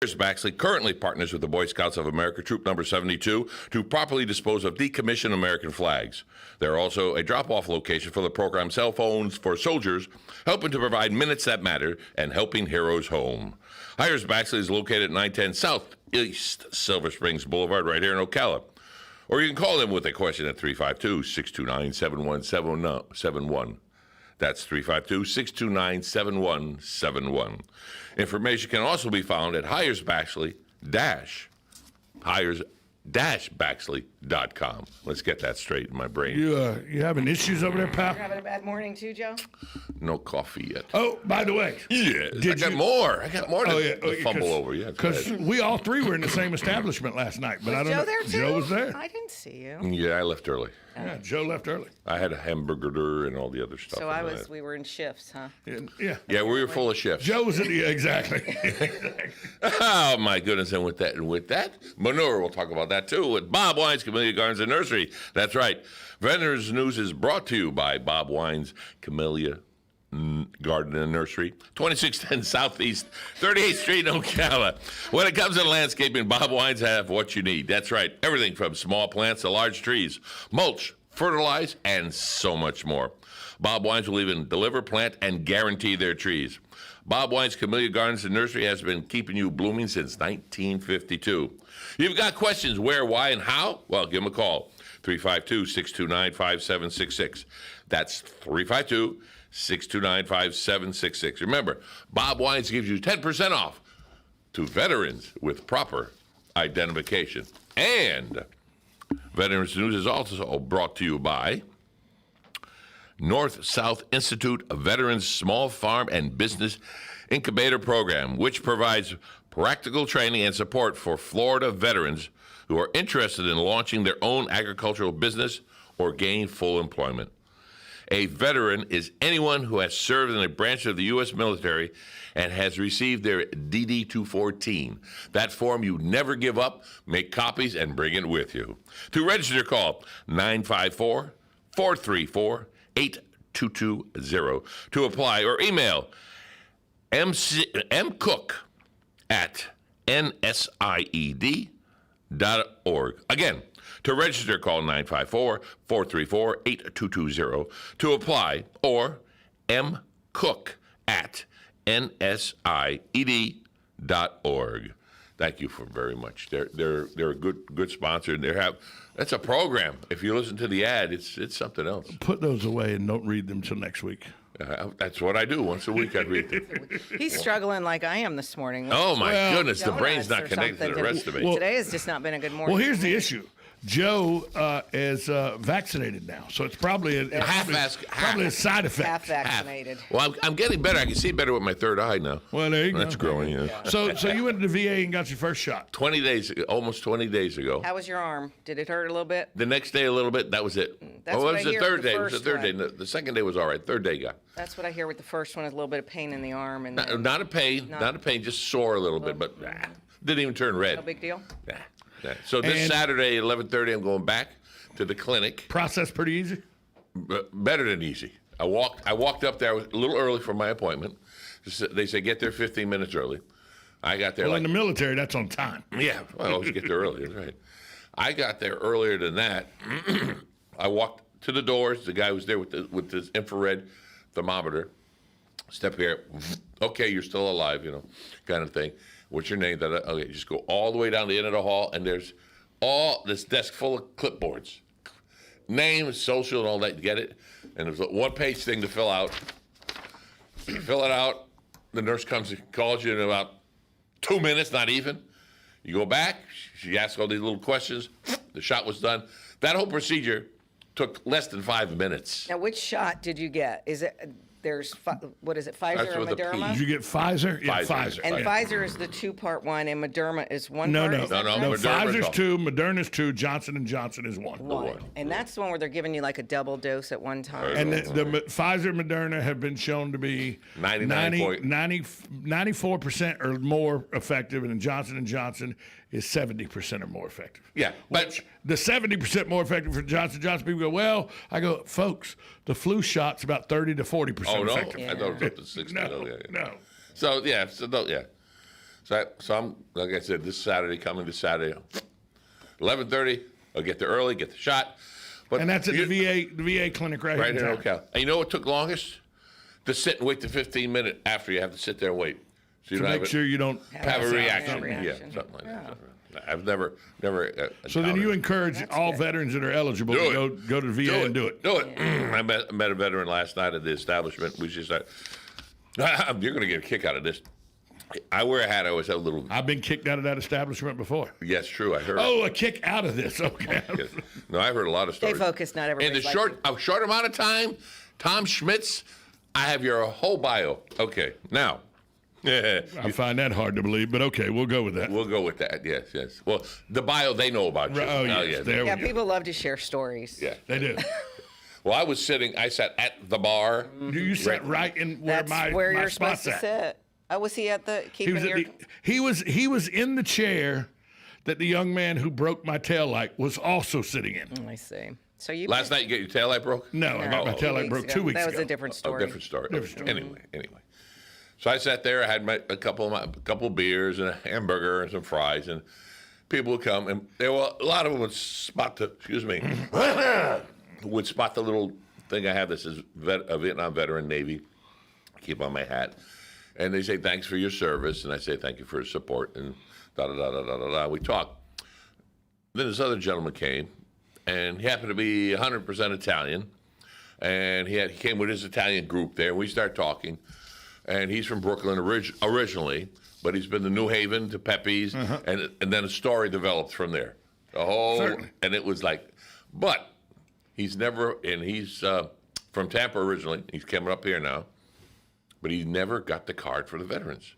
Baxley currently partners with the Boy Scouts of America Troop Number 72 to properly dispose of decommissioned American flags. They're also a drop-off location for the program Cell Phones for Soldiers, helping to provide minutes that matter and helping heroes home. Hires Baxley is located at 910 Southeast Silver Springs Boulevard right here in Ocala. Or you can call them with a question at 352-629-7171. That's 352-629-7171. Information can also be found at hires-baxley.com. Let's get that straight in my brain. You having issues over there, pal? You're having a bad morning too, Joe? No coffee yet. Oh, by the way. Yeah, I got more to fumble over. Yeah, because we all three were in the same establishment last night. But Was I don't Joe know. there too? Joe was there. I didn't see you. Yeah, I left early. Yeah, Joe left early. I had a hamburger and all the other stuff. So we were in shifts, huh? Yeah. Yeah, we were full of shifts. Joe was in the, exactly. Oh, my goodness. And with that, manure, we'll talk about that too, with Bob Wine's Camellia Gardens and Nursery. That's right. Vendors News is brought to you by Bob Wine's Camellia Garden and Nursery, 2610 Southeast 38th Street in Ocala. When it comes to landscaping, Bob Wines have what you need. That's right. Everything from small plants to large trees, mulch, fertilize, and so much more. Bob Wines will even deliver, plant, and guarantee their trees. Bob Wine's Camellia Gardens and Nursery has been keeping you blooming since 1952. You've got questions where, why, and how? Well, give them a call. 352-629-5766. That's 352-629-5766. Remember, Bob Wines gives you 10% off to veterans with proper identification. And Veterans News is also brought to you by North-South Institute of Veterans Small Farm and Business Incubator Program, which provides practical training and support for Florida veterans who are interested in launching their own agricultural business or gain full employment. A veteran is anyone who has served in a branch of the U.S. military and has received their DD-214. That form you never give up. Make copies and bring it with you. To register, call 954-434-8220. To apply or email mcook@nsied.org. Again, to register, call 954-434-8220. To apply, or mcook@nsied.org. Thank you for very much. They're a good sponsor. That's a program. If you listen to the ad, it's something else. Put those away and don't read them till next week. That's what I do. Once a week I read them. He's struggling like I am this morning. Oh, my goodness. The brain's not connected to the rest of it. Today has just not been a good morning. Well, here's the issue. Joe is vaccinated now, so it's probably a side effect. Half vaccinated. Well, I'm getting better. I can see better with my third eye now. Well, there you go. That's growing, yeah. So you went to the VA and got your first shot. 20 days, almost 20 days ago. How was your arm? Did it hurt a little bit? The next day, a little bit. That was it. That's it what was I the hear third with the day. It was the first third day. one. The second day was all right. Third day got. That's what I hear with the first one, is a little bit of pain in the arm. And Not a pain, just sore a little bit, but didn't even turn red. No big deal? Yeah. So this Saturday at 11:30, I'm going back to the clinic. Process pretty easy? Better than easy. I walked up there a little early for my appointment. They say get there 15 minutes early. I got there in the military, that's on time. Yeah, well, I always get there early. That's right. I got there earlier than that. I walked to the doors. The guy was there with this infrared thermometer. Step here. Okay, you're still alive, kind of thing. What's your name? Okay, just go all the way down the end of the hall, and there's this desk full of clipboards. Name, social, and all that. Get it? And there's a one-page thing to fill out. You fill it out. The nurse comes and calls you in about 2 minutes, not even. You go back. She asks all these little questions. The shot was done. That whole procedure took less than 5 minutes. Now, which shot did you get? Is it... what is it, Pfizer or Moderna? Did you get Pfizer? Yeah, Pfizer. And Pfizer is the 2-part one, and Moderna is one part? No. Pfizer's 2, Moderna's 2, Johnson & Johnson is 1. And that's the one where they're giving you like a double dose at one time. And the Pfizer and Moderna have been shown to be 94% or more effective, and Johnson & Johnson is 70% or more effective. Yeah, but the 70% more effective for Johnson & Johnson, people go, well, I go, folks, the flu shot's about 30 to 40% effective. I thought it was up to 60. No. So So I'm, like I said, this Saturday, 11:30, I'll get there early, get the shot. But and that's at the VA clinic right here in Ocala. And you know what took longest? To sit and wait the 15 minutes after you have to sit there and wait. So you to make sure you don't have a reaction. reaction. Yeah, something like that. I've never. So then you encourage all veterans that are eligible to go to the VA and do it. Do it. I met a veteran last night at the establishment. We just like, you're going to get a kick out of this. I wear a hat. I always have a little. I've been kicked out of that establishment before. Yes, true. I heard. Oh, a kick out of this. Okay. Yes. No, I've heard a lot of stories. Stay focused. Not everybody's In a short amount of time, Tom Schmitz, I have your whole bio. Okay, now. I find that hard to believe, but okay, we'll go with that. We'll go with that. Yes, yes. Well, the bio they know about you. Oh, yes. There we go. people love to share stories. Yeah, They do. Well, I sat at the bar. You sat right in where That's my where you're spot's supposed to at. sit. Oh, was he at the keeping your? He was in the chair that the young man who broke my taillight was also sitting in. I see. So you Last night you get your taillight broke? No, I got my taillight broke 2 weeks ago. That was a different story. Different story. Anyway. So I sat there. I had a couple of beers and a hamburger and some fries, and people would come, and a lot of them would spot the little thing I have that says a Vietnam veteran Navy. Keep on my hat, and they say thanks for your service, and I say thank you for your support, and da da da da da da. We talk. Then this other gentleman came, and he happened to be 100% Italian, and he came with his Italian group there. We start talking. And he's from Brooklyn originally, but he's been to New Haven, to Pepe's, and then a story developed from there. And it was like, but he's from Tampa originally. He's coming up here now, but he never got the card for the veterans.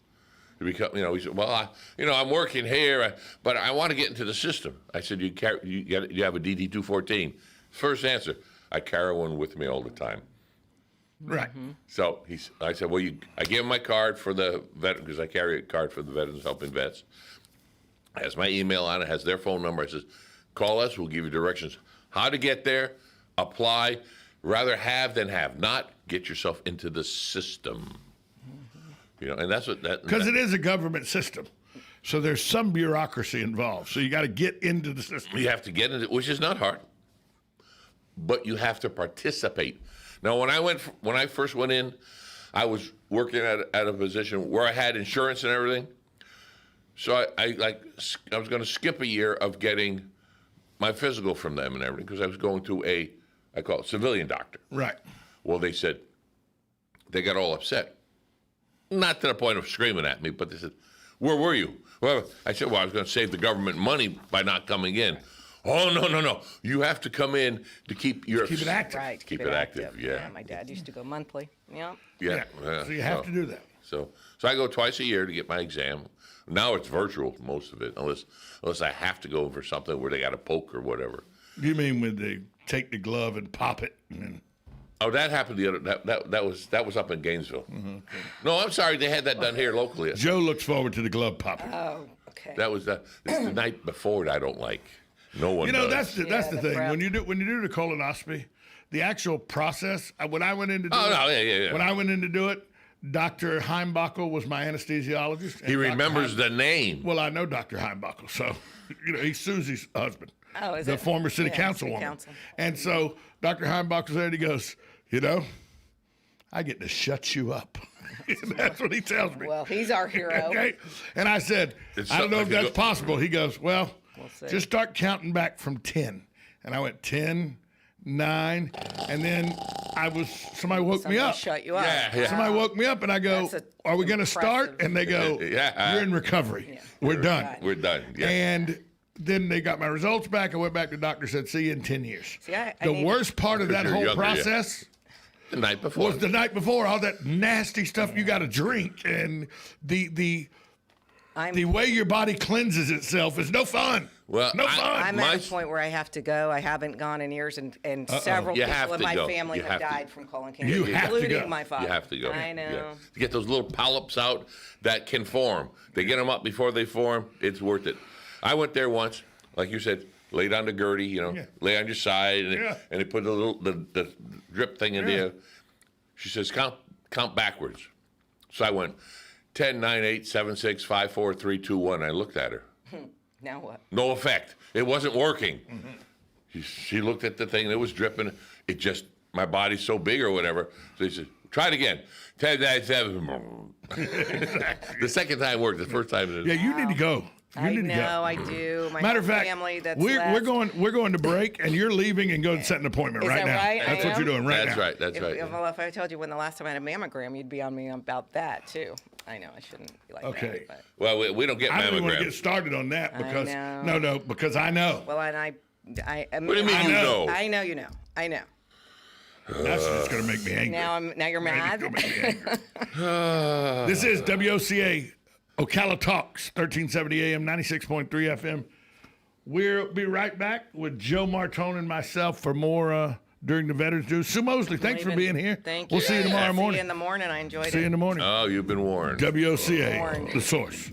He said, well, I'm working here, but I want to get into the system. I said, you have a DD-214. First answer, I carry one with me all the time. Right. So I said, well, I gave him my card for the veteran, because I carry a card for the Veterans Helping Vets. It has my email on it, has their phone number. I says, call us, we'll give you directions how to get there, apply, rather have than have not, get yourself into the system. And that's what that. Because it is a government system. So there's some bureaucracy involved. So you got to get into the system. You have to get into it, which is not hard, but you have to participate. Now, when I first went in, I was working at a position where I had insurance and everything. So I was going to skip a year of getting my physical from them and everything, because I was going to I call it civilian doctor. Right. Well, they said, they got all upset. Not to the point of screaming at me, but they said, where were you? Well, I said, I was going to save the government money by not coming in. Oh, no. You have to come in to keep it active. Right. Keep it active, yeah. My dad used to go monthly. Yeah. Yeah. So you have to do that. So I go twice a year to get my exam. Now it's virtual, most of it, unless I have to go for something where they got a poke or whatever. You mean when they take the glove and pop it? Oh, that happened that was up in Gainesville. Okay. No, I'm sorry, they had that done here locally. Joe looks forward to the glove popping. Oh, okay. That was the night before it I don't like. No one does. That's the thing. Prep. When you do the colonoscopy, the actual process. When I went in to do when I went in to do it, Dr. Heimbachel was my anesthesiologist. He remembers the name. Well, I know Dr. Heimbachel, so he's Susie's husband. Oh, is the it? former city council woman. And so Dr. Heimbachel's there, and he goes, I get to shut you up. That's what he tells me. Well, he's our hero. Okay. And I said, I don't know if that's possible. He goes, well, just start counting back from 10. And I went 10, 9, and then somebody woke me up. Shut you up. Yeah. Somebody woke me up, and I go, are we going to start? And they go, you're in recovery. Yeah. We're done. Right. We're done. Yeah. And then they got my results back. I went back to the doctor, said, see you in 10 years. See, the worst part of that whole process the night before. Was the night before, all that nasty stuff you got to drink, and the way your body cleanses itself is no fun. Well, no fun. I'm at a point where I have to go. I haven't gone in years, and several people in my family have died from colon cancer, including my father. You have to go. I know. Yeah. To get those little polyps out that can form. They get them up before they form. It's worth it. I went there once, like you said, laid on the gurney, lay on your side, and they put the drip thing in there. She says, count backwards. So I went 10-9-8-7-6-5-4-3-2-1. I looked at her. Now what? No effect. It wasn't working. She looked at the thing, and it was dripping. It just, my body's so big or whatever. So he said, try it again. 10-9-7. The second time worked. The first time. Yeah, you need to go. I know, I do. My Matter of fact, family that's we're going to break, and you're leaving and going to set an appointment right now. Right? That's what you're doing right now. That's right. Well, if I told you when the last time I had a mammogram, you'd be on me about that too. I know I shouldn't be like okay. that. Well, we don't get mammograms. I don't want to get started on that because because I know. Well, and I what do you mean you know? I know you know. I know. That's just going to make me angry. Now you're mad. This is WOCA. Ocala Talks, 1370 AM, 96.3 FM. We'll be right back with Joe Martone and myself for more during the Veterans News. Sue Mosley, thanks for being here. Thank you. We'll see you tomorrow morning. See you in the morning. I enjoyed it. See you in the morning. Oh, you've been warned. WOCA, the source.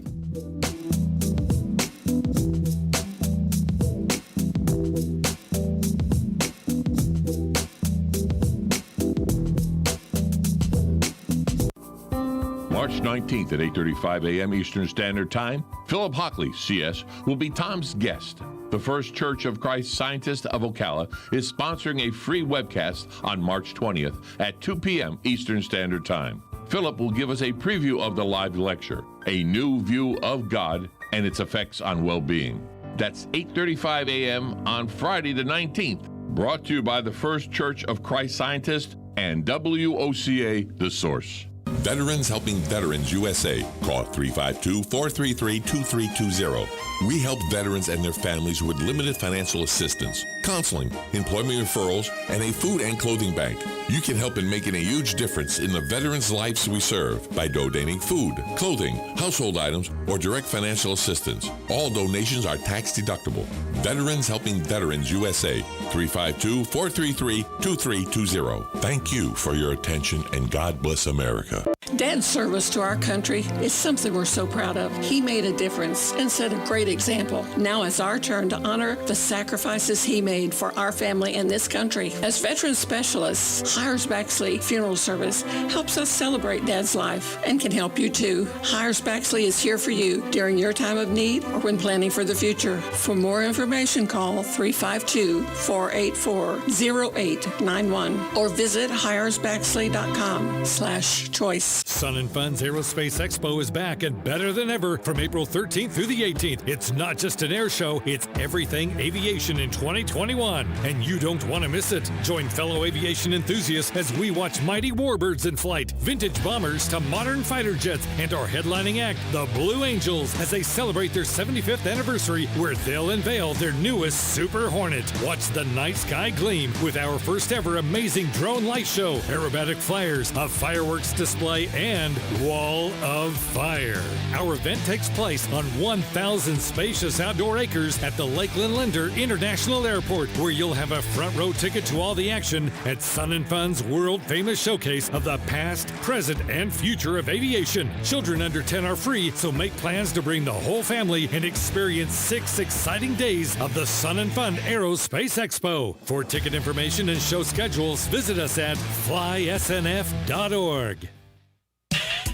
March 19th at 8:35 a.m. Eastern Standard Time, Philip Hockley, CS, will be Tom's guest. The First Church of Christ Scientist of Ocala is sponsoring a free webcast on March 20th at 2 p.m. Eastern Standard Time. Philip will give us a preview of the live lecture, A New View of God and Its Effects on Well-Being. That's 8:35 a.m. on Friday the 19th. Brought to you by the First Church of Christ Scientist and WOCA, The Source. Veterans Helping Veterans USA. Call 352-433-2320. We help veterans and their families with limited financial assistance, counseling, employment referrals, and a food and clothing bank. You can help in making a huge difference in the veterans' lives we serve by donating food, clothing, household items, or direct financial assistance. All donations are tax deductible. Veterans Helping Veterans USA. 352-433-2320. Thank you for your attention, and God bless America. Dad's service to our country is something we're so proud of. He made a difference and set a great example. Now it's our turn to honor the sacrifices he made for our family and this country. As veteran specialists, Hires Baxley Funeral Service helps us celebrate Dad's life and can help you too. Hires Baxley is here for you during your time of need or when planning for the future. For more information, call 352-484-0891 or visit hiresbaxley.com/choice. Sun & Fun's Aerospace Expo is back and better than ever from April 13th through the 18th. It's not just an air show, it's everything aviation in 2021. And you don't want to miss it. Join fellow aviation enthusiasts as we watch mighty warbirds in flight, vintage bombers to modern fighter jets, and our headlining act, the Blue Angels, as they celebrate their 75th anniversary, where they'll unveil their newest Super Hornet. Watch the night sky gleam with our first ever amazing drone light show, aerobatic flyers, a fireworks display, and Wall of Fire. Our event takes place on 1,000 spacious outdoor acres at the Lakeland Linder International Airport, where you'll have a front row ticket to all the action at Sun & Fun's world-famous showcase of the past, present, and future of aviation. Children under 10 are free, so make plans to bring the whole family and experience 6 exciting days of the Sun & Fun Aerospace Expo. For ticket information and show schedules, visit us at flysnf.org.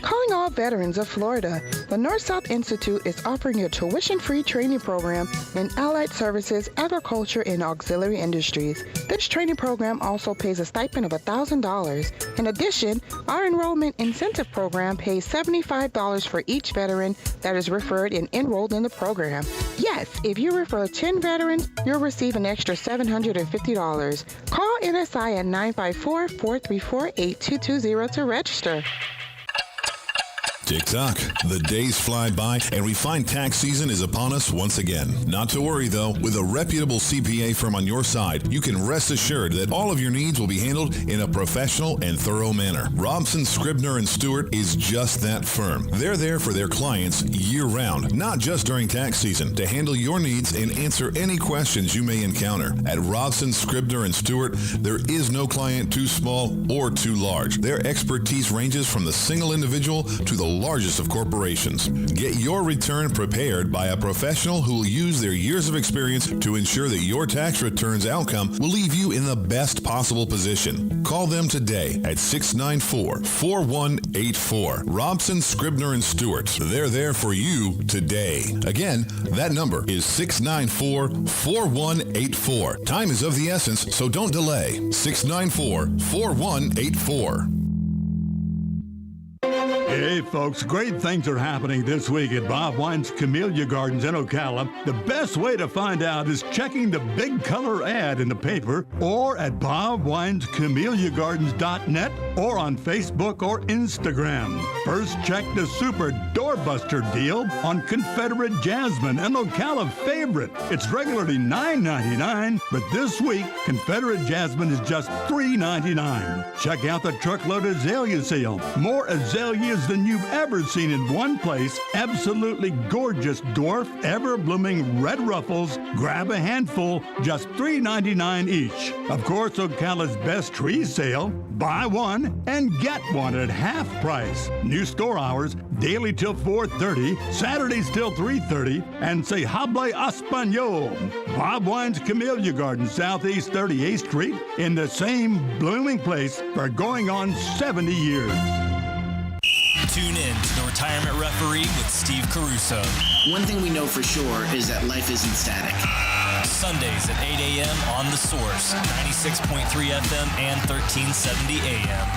Calling all veterans of Florida, the North-South Institute is offering a tuition-free training program in allied services, agriculture, and auxiliary industries. This training program also pays a stipend of $1,000. In addition, our enrollment incentive program pays $75 for each veteran that is referred and enrolled in the program. Yes, if you refer 10 veterans, you'll receive an extra $750. Call NSI at 954-434-8220 to register. Tick-tock. The days fly by, and we find tax season is upon us once again. Not to worry, though. With a reputable CPA firm on your side, you can rest assured that all of your needs will be handled in a professional and thorough manner. Robson, Scribner, and Stewart is just that firm. They're there for their clients year-round, not just during tax season, to handle your needs and answer any questions you may encounter. At Robson, Scribner, and Stewart, there is no client too small or too large. Their expertise ranges from the single individual to the largest of corporations. Get your return prepared by a professional who will use their years of experience to ensure that your tax return's outcome will leave you in the best possible position. Call them today at 694-4184. Robson, Scribner, and Stewart. They're there for you today. Again, that number is 694-4184. Time is of the essence, so don't delay. 694-4184. Hey folks, great things are happening this week at Bob Wine's Camellia Gardens in Ocala. The best way to find out is checking the big color ad in the paper or at bobwinescamelliagardens.net or on Facebook or Instagram. First, check the super doorbuster deal on Confederate Jasmine, an Ocala favorite. It's regularly $9.99, but this week, Confederate Jasmine is just $3.99. Check out the truckload azalea sale. More azaleas than you've ever seen in one place. Absolutely gorgeous dwarf, ever-blooming red ruffles. Grab a handful, just $3.99 each. Of course, Ocala's best tree sale. Buy one and get one at half price. New store hours, daily till 4:30, Saturdays till 3:30, and say hable español. Bob Wine's Camellia Garden, Southeast 38th Street, in the same blooming place for going on 70 years. Tune in to The Retirement Referee with Steve Caruso. One thing we know for sure is that life isn't static. Sundays at 8 a.m. on The Source, 96.3 FM and 1370 AM.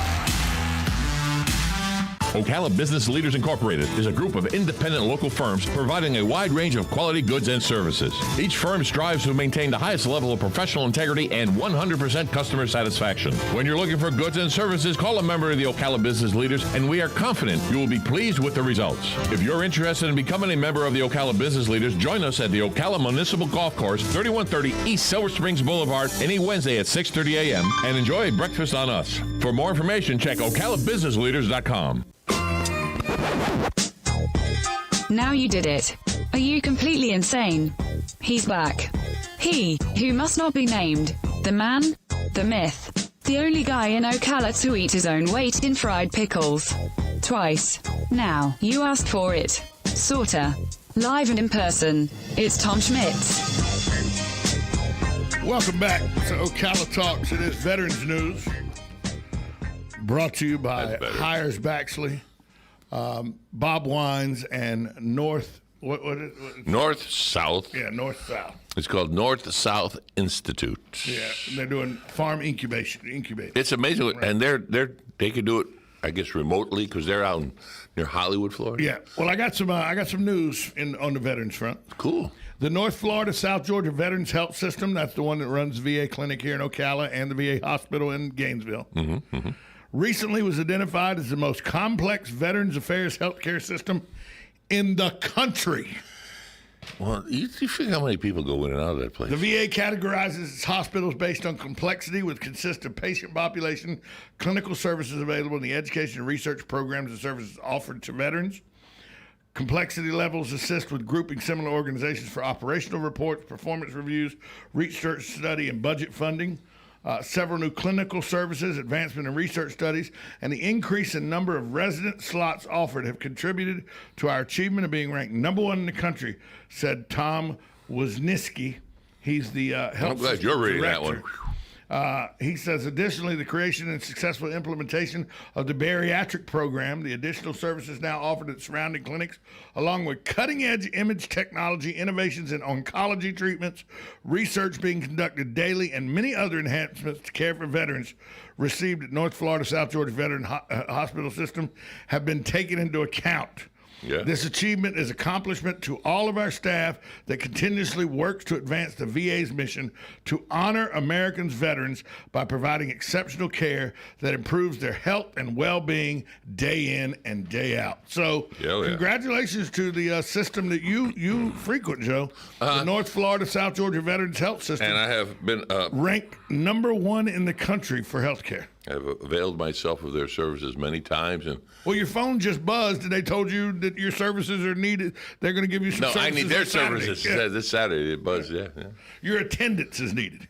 Ocala Business Leaders Incorporated is a group of independent local firms providing a wide range of quality goods and services. Each firm strives to maintain the highest level of professional integrity and 100% customer satisfaction. When you're looking for goods and services, call a member of the Ocala Business Leaders, and we are confident you will be pleased with the results. If you're interested in becoming a member of the Ocala Business Leaders, join us at the Ocala Municipal Golf Course, 3130 East Silver Springs Boulevard, any Wednesday at 6:30 a.m., and enjoy a breakfast on us. For more information, check ocalabusinessleaders.com. Now you did it. Are you completely insane? He's back. He, who must not be named. The man, the myth. The only guy in Ocala to eat his own weight in fried pickles. Twice. Now, you asked for it. Sorta. Live and in person. It's Tom Schmitz. Welcome back to Ocala Talks. It is Veterans News. Brought to you by Hires Baxley. Bob Wines and North North-South. Yeah, North-South. It's called North-South Institute. Yeah, they're doing farm incubation. It's amazing, right. And they can do it, I guess, remotely because they're out near Hollywood, Florida. Yeah. Well, I got some news on the veterans front. Cool. The North Florida South Georgia Veterans Health System. That's the one that runs the VA clinic here in Ocala and the VA hospital in Gainesville. Mm-hmm, mm-hmm. Recently was identified as the most complex Veterans Affairs healthcare system in the country. Well, you figure how many people go in and out of that place. The VA categorizes its hospitals based on complexity with consistent patient population, clinical services available, and the education and research programs and services offered to veterans. Complexity levels assist with grouping similar organizations for operational reports, performance reviews, research study, and budget funding. Several new clinical services, advancement in research studies, and the increase in number of resident slots offered have contributed to our achievement of being ranked number one in the country, said Tom Wisniewski. He's the health I'm glad you're reading director. that one. He says, additionally, the creation and successful implementation of the bariatric program, the additional services now offered at surrounding clinics, along with cutting-edge image technology, innovations in oncology treatments, research being conducted daily, and many other enhancements to care for veterans received at North Florida South Georgia Veteran Hospital System have been taken into account. Yeah. This achievement is accomplishment to all of our staff that continuously works to advance the VA's mission to honor Americans' veterans by providing exceptional care that improves their health and well-being day in and day out. So, congratulations to the system that you frequent, Joe, the North Florida South Georgia Veterans Health System. And I have been ranked number one in the country for health care. I've availed myself of their services many times. And well, your phone just buzzed, and they told you that your services are needed. They're going to give you some services. No, I need their services. Yeah. This Saturday, it buzzed, yeah. Your attendance is needed.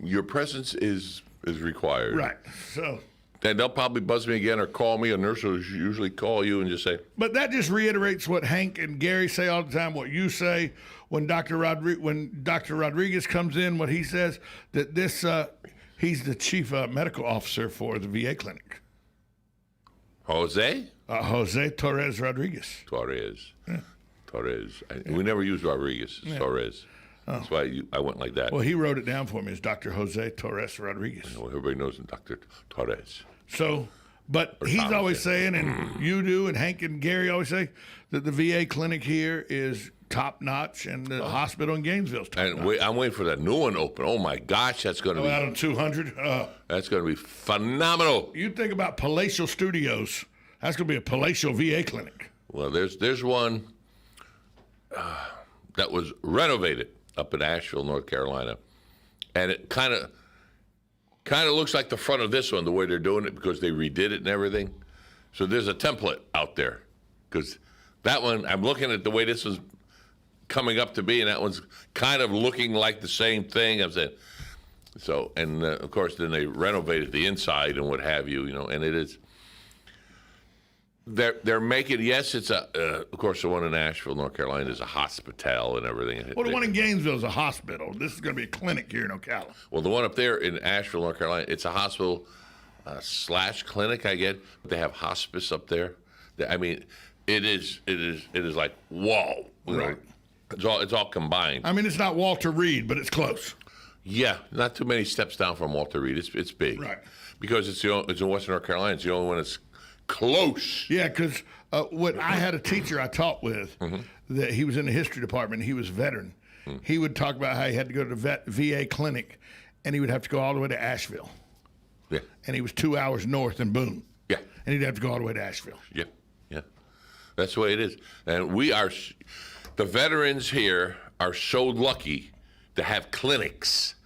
Your presence is required. Right. So And they'll probably buzz me again or call me. A nurse will usually call you and just say. But that just reiterates what Hank and Gary say all the time, what you say when Dr. Rodriguez comes in, what he says, that he's the chief medical officer for the VA clinic. Jose? Jose Torres Rodriguez. Torres. Yeah. Torres. We never use Rodriguez. It's Torres. That's why I went like that. Well, he wrote it down for me as Dr. Jose Torres Rodriguez. Well, everybody knows him, Dr. Torres. So, but he's always saying, and you do, and Hank and Gary always say, that the VA clinic here is top-notch, and the hospital in Gainesville's top-notch. I'm waiting for that new one to open. Oh, my gosh, that's going to be... out on 200? That's going to be phenomenal. You think about palatial studios. That's going to be a palatial VA clinic. Well, there's one that was renovated up in Asheville, North Carolina, and it kind of looks like the front of this one, the way they're doing it, because they redid it and everything. So there's a template out there, because that one, I'm looking at the way this was coming up to be, and that one's kind of looking like the same thing. I'm saying, so, and of course, then they renovated the inside and what have you, and it is. They're making, yes, it's of course, the one in Asheville, North Carolina is a hospital and everything. Well, the one in Gainesville is a hospital. This is going to be a clinic here in Ocala. Well, the one up there in Asheville, North Carolina, it's a hospital / clinic, I get. They have hospice up there. I mean, it is like, whoa. Right. It's all combined. I mean, it's not Walter Reed, but it's close. Yeah, not too many steps down from Walter Reed. It's big. Right. Because it's in Western North Carolina. It's the only one that's close. Yeah, because what I had a teacher I taught with, that he was in the history department. He was a veteran. He would talk about how he had to go to the VA clinic, and he would have to go all the way to Asheville. Yeah. And he was 2 hours north in Boone. Yeah. And he'd have to go all the way to Asheville. Yeah. Yeah. That's the way it is. And the veterans here are so lucky to have clinics.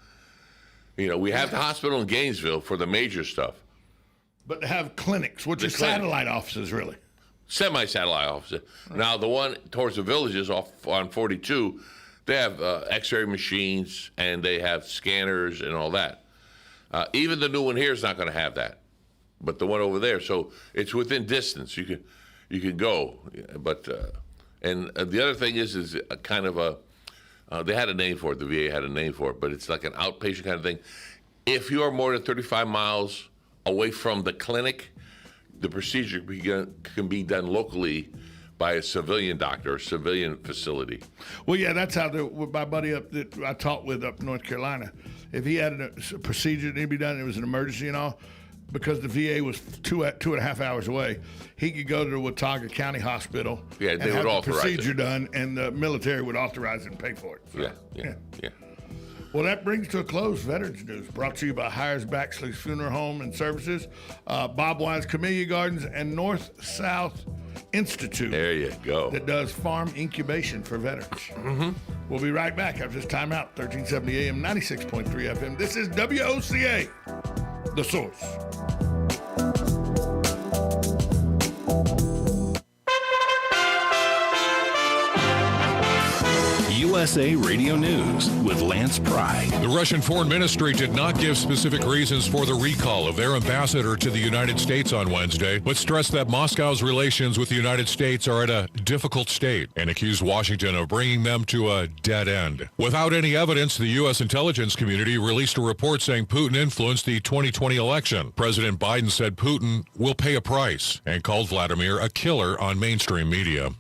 We have the hospital in Gainesville for the major stuff. But to have clinics, which are satellite offices, really. Semi-satellite offices. Right. Now, the one towards the villages off on 42, they have X-ray machines, and they have scanners and all that. Even the new one here is not going to have that. But the one over there, so it's within distance. You can go. But and the other thing is a kind of a, they had a name for it. The VA had a name for it, but it's like an outpatient kind of thing. If you are more than 35 miles away from the clinic, the procedure can be done locally by a civilian doctor or civilian facility. Well, yeah, that's how my buddy up that I taught with up in North Carolina, if he had a procedure that needed to be done, it was an emergency and all, because the VA was 2.5 hours away, he could go to the Watauga County Hospital and have the procedure done, and the military would authorize it and pay for it. So, yeah. Well, that brings to a close Veterans News, brought to you by Hires Baxley Funeral Home and Services, Bob Wine's Camellia Gardens, and North-South Institute. There you go. That does farm incubation for veterans. We'll be right back after this timeout, 1370 AM, 96.3 FM. This is WOCA, The Source. USA Radio News with Lance Pry. The Russian Foreign Ministry did not give specific reasons for the recall of their ambassador to the United States on Wednesday, but stressed that Moscow's relations with the United States are at a difficult state and accused Washington of bringing them to a dead end. Without any evidence, the U.S. intelligence community released a report saying Putin influenced the 2020 election. President Biden said Putin will pay a price and called Vladimir a killer on mainstream media.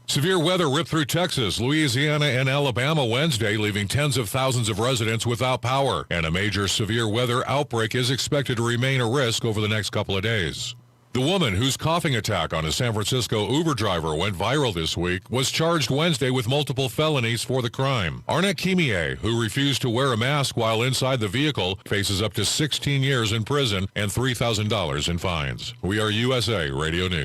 Severe weather ripped through Texas, Louisiana, and Alabama Wednesday, leaving tens of thousands of residents without power. And a major severe weather outbreak is expected to remain a risk over the next couple of days. The woman whose coughing attack on a San Francisco Uber driver went viral this week was charged Wednesday with multiple felonies for the crime. Arnett Kimier, who refused to wear a mask while inside the vehicle, faces up to 16 years in prison and $3,000 in fines. We are USA Radio News.